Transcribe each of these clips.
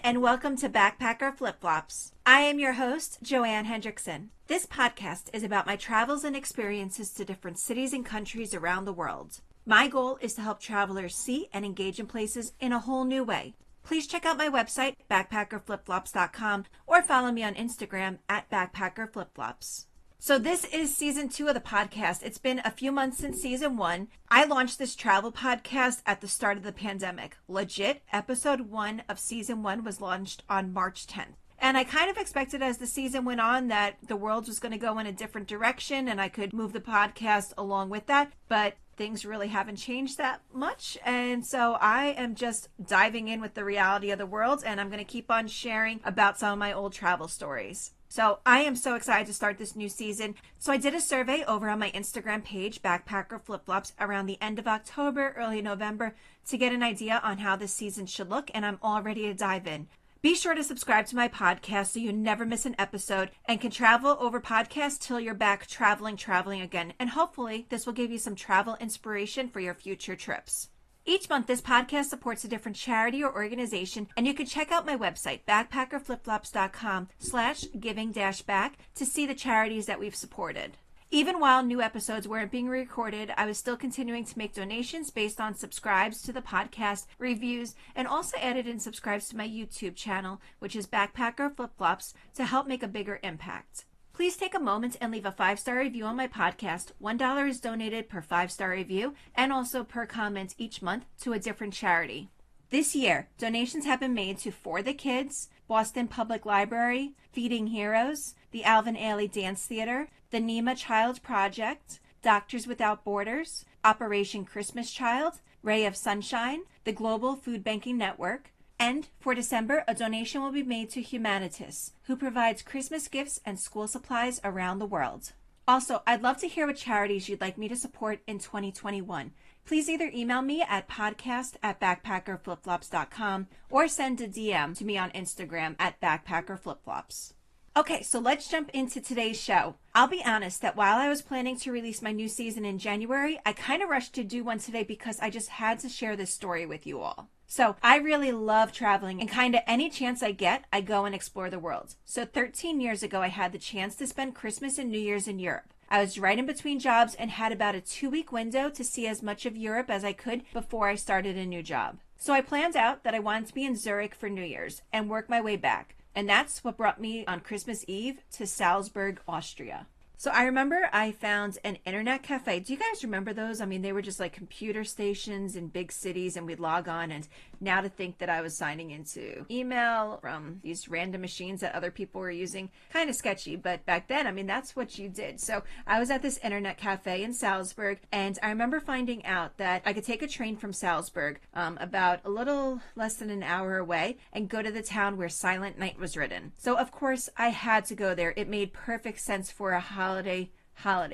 and welcome to Backpacker Flip-Flops. I am your host, Joanne Hendrickson. This podcast is about my travels and experiences to different cities and countries around the world. My goal is to help travelers see and engage in places in a whole new way. Please check out my website, backpackerflipflops.com, or follow me on Instagram at backpackerflipflops. So this is season 2 of the podcast. It's been a few months since season 1. I launched this travel podcast at the start of the pandemic. Legit, episode 1 of season 1 was launched on March 10th. And I kind of expected as the season went on that the world was going to go in a different direction and I could move the podcast along with that. But things really haven't changed that much. And so I am just diving in with the reality of the world, and I'm going to keep on sharing about some of my old travel stories. So I am so excited to start this new season. So I did a survey over on my Instagram page, Backpacker Flip-Flops, around the end of October, early November, to get an idea on how this season should look, and I'm all ready to dive in. Be sure to subscribe to my podcast so you never miss an episode and can travel over podcasts till you're back traveling again. And hopefully this will give you some travel inspiration for your future trips. Each month, this podcast supports a different charity or organization, and you can check out my website, backpackerflipflops.com/giving-back to see the charities that we've supported. Even while new episodes weren't being recorded, I was still continuing to make donations based on subscribes to the podcast, reviews, and also added in subscribes to my YouTube channel, which is Backpacker Flip-Flops, to help make a bigger impact. Please take a moment and leave a 5-star review on my podcast. $1 is donated per 5-star review and also per comment each month to a different charity. This year, donations have been made to For the Kids, Boston Public Library, Feeding Heroes, the Alvin Ailey Dance Theater, the Nema Child Project, Doctors Without Borders, Operation Christmas Child, Ray of Sunshine, the Global Food Banking Network, and for December, a donation will be made to Humanitas, who provides Christmas gifts and school supplies around the world. Also, I'd love to hear what charities you'd like me to support in 2021. Please either email me at podcast@backpackerflipflops.com or send a DM to me on Instagram at backpackerflipflops. Okay, so let's jump into today's show. I'll be honest that while I was planning to release my new season in January, I kind of rushed to do one today because I just had to share this story with you all. So I really love traveling, and kind of any chance I get, I go and explore the world. So 13 years ago, I had the chance to spend Christmas and New Year's in Europe. I was right in between jobs and had about a 2-week window to see as much of Europe as I could before I started a new job. So I planned out that I wanted to be in Zurich for New Year's and work my way back. And that's what brought me on Christmas Eve to Salzburg, Austria. So I remember I found an internet cafe. Do you guys remember those? I mean, they were just like computer stations in big cities, and we'd log on. And now to think that I was signing into email from these random machines that other people were using, kind of sketchy. But back then, I mean, that's what you did. So I was at this internet cafe in Salzburg, and I remember finding out that I could take a train from Salzburg about a little less than an hour away and go to the town where Silent Night was written. So of course I had to go there. It made perfect sense for a holiday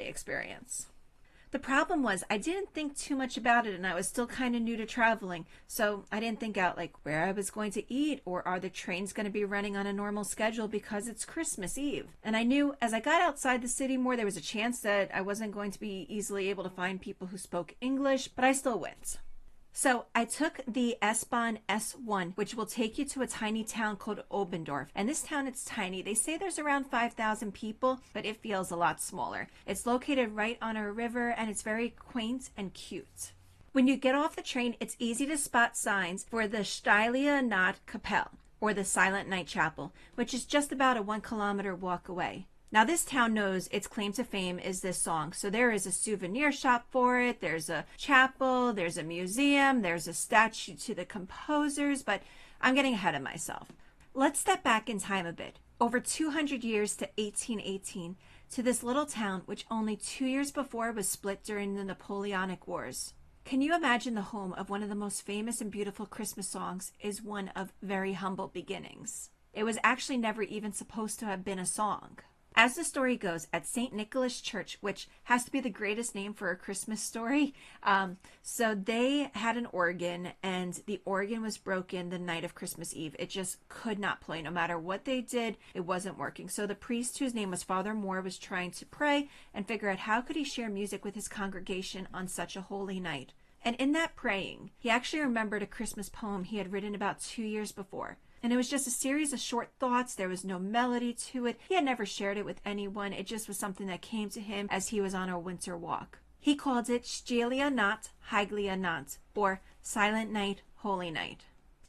experience. The problem was I didn't think too much about it, and I was still kind of new to traveling, so I didn't think out like where I was going to eat, or are the trains going to be running on a normal schedule because it's Christmas Eve. And I knew as I got outside the city more, there was a chance that I wasn't going to be easily able to find people who spoke English, but I still went. So I took the S-Bahn S1, which will take you to a tiny town called Oberndorf. And this town, it's tiny. They say there's around 5,000 people, but it feels a lot smaller. It's located right on a river, and it's very quaint and cute. When you get off the train, it's easy to spot signs for the Stille Nacht Kapelle, or the Silent Night Chapel, which is just about a 1-kilometer walk away. Now, this town knows its claim to fame is this song. So there is a souvenir shop for it. There's a chapel. There's a museum. There's a statue to the composers. But I'm getting ahead of myself. Let's step back in time a bit. Over 200 years to 1818, to this little town, which only 2 years before was split during the Napoleonic Wars. Can you imagine the home of one of the most famous and beautiful Christmas songs is one of very humble beginnings? It was actually never even supposed to have been a song. As the story goes, at St. Nicholas Church, which has to be the greatest name for a Christmas story, so they had an organ, and the organ was broken the night of Christmas Eve. It just could not play. No matter what they did, it wasn't working. So the priest, whose name was Father Moore, was trying to pray and figure out how could he share music with his congregation on such a holy night. And in that praying, he actually remembered a Christmas poem he had written about 2 years before. And it was just a series of short thoughts. There was no melody to it. He had never shared it with anyone. It just was something that came to him as he was on a winter walk. He called it Stilla Nacht, Heilige Nacht, or Silent Night, Holy Night.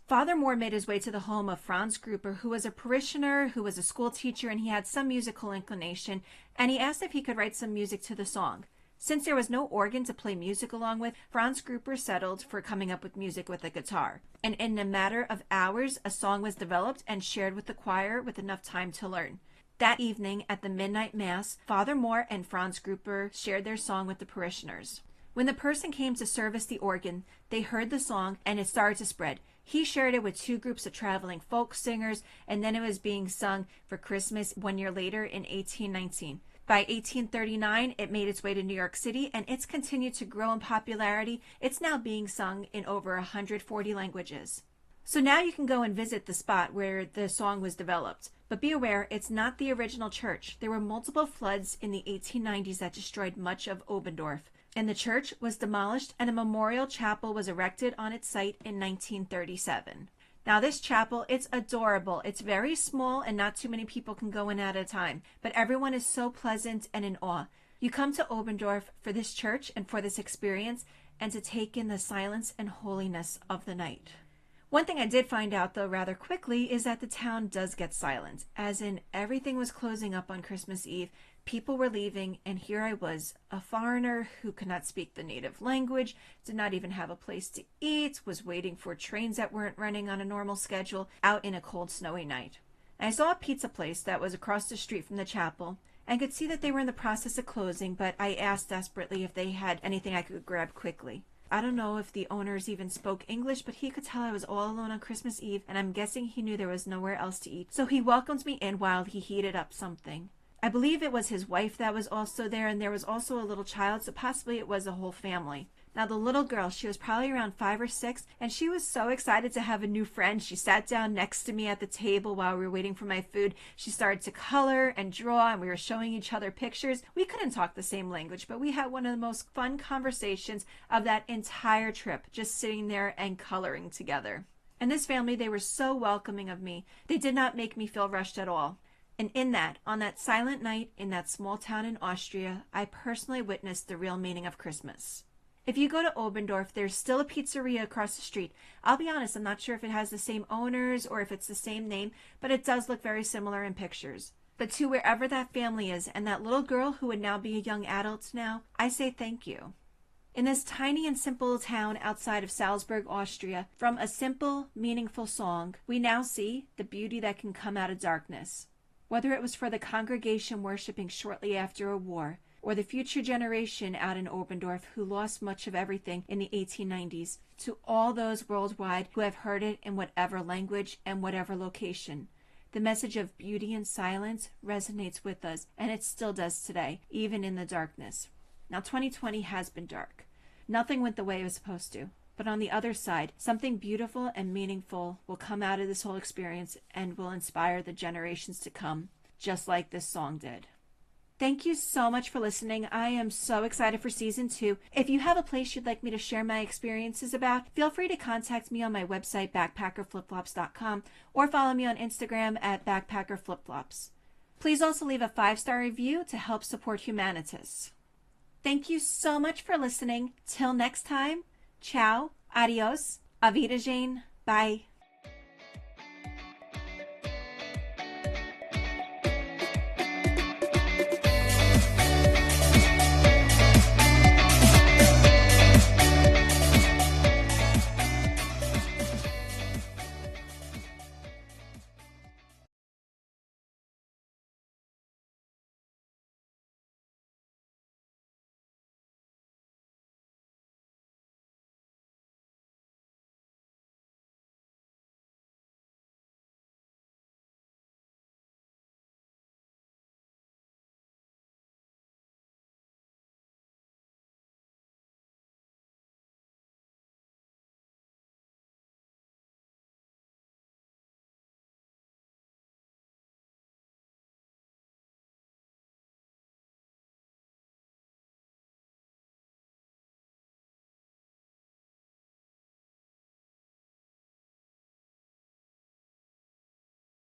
Father Moore made his way to the home of Franz Gruber, who was a parishioner, who was a school teacher, and he had some musical inclination, and he asked if he could write some music to the song. Since there was no organ to play music along with, Franz Gruber settled for coming up with music with a guitar. And in a matter of hours, a song was developed and shared with the choir with enough time to learn. That evening, at the midnight mass, Father Moore and Franz Gruber shared their song with the parishioners. When the person came to service the organ, they heard the song and it started to spread. He shared it with 2 groups of traveling folk singers, and then it was being sung for Christmas 1 year later in 1819. By 1839, it made its way to New York City, and it's continued to grow in popularity. It's now being sung in over 140 languages. So now you can go and visit the spot where the song was developed. But be aware, it's not the original church. There were multiple floods in the 1890s that destroyed much of Oberndorf, and the church was demolished and a memorial chapel was erected on its site in 1937. Now this chapel, it's adorable. It's very small and not too many people can go in at a time, but everyone is so pleasant and in awe. You come to Oberndorf for this church and for this experience and to take in the silence and holiness of the night. One thing I did find out though rather quickly is that the town does get silent, as in everything was closing up on Christmas Eve. People were leaving, and here I was, a foreigner who could not speak the native language, did not even have a place to eat, was waiting for trains that weren't running on a normal schedule, out in a cold, snowy night. I saw a pizza place that was across the street from the chapel, and could see that they were in the process of closing, but I asked desperately if they had anything I could grab quickly. I don't know if the owners even spoke English, but he could tell I was all alone on Christmas Eve, and I'm guessing he knew there was nowhere else to eat, so he welcomed me in while he heated up something. I believe it was his wife that was also there, and there was also a little child, so possibly it was a whole family. Now the little girl, she was probably around 5 or 6, and she was so excited to have a new friend. She sat down next to me at the table while we were waiting for my food. She started to color and draw, and we were showing each other pictures. We couldn't talk the same language, but we had one of the most fun conversations of that entire trip, just sitting there and coloring together. And this family, they were so welcoming of me. They did not make me feel rushed at all. And on that silent night in that small town in Austria, I personally witnessed the real meaning of Christmas. If you go to Oberndorf, there's still a pizzeria across the street. I'll be honest, I'm not sure if it has the same owners or if it's the same name, but it does look very similar in pictures. But to wherever that family is and that little girl who would now be a young adult now, I say thank you. In this tiny and simple town outside of Salzburg, Austria, from a simple, meaningful song, we now see the beauty that can come out of darkness. Whether it was for the congregation worshiping shortly after a war, or the future generation out in Oberndorf who lost much of everything in the 1890s, to all those worldwide who have heard it in whatever language and whatever location, the message of beauty and silence resonates with us, and it still does today, even in the darkness. Now 2020 has been dark. Nothing went the way it was supposed to. But on the other side, something beautiful and meaningful will come out of this whole experience and will inspire the generations to come, just like this song did. Thank you so much for listening. I am so excited for season 2. If you have a place you'd like me to share my experiences about, feel free to contact me on my website, backpackerflipflops.com, or follow me on Instagram at backpackerflipflops. Please also leave a 5-star review to help support Humanitas. Thank you so much for listening. Till next time. Ciao, adios, auf Wiedersehen, bye.